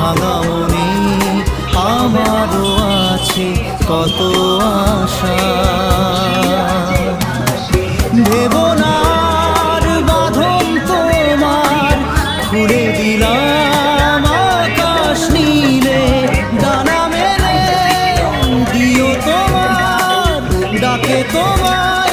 ভাঙা মনে আমারও আছে কত আশা। ভেবনার বাঁধন তোমার খুলে দিলাম আকাশ নীলে, ডানা মেলে দিও তোমার ডাকে তোমার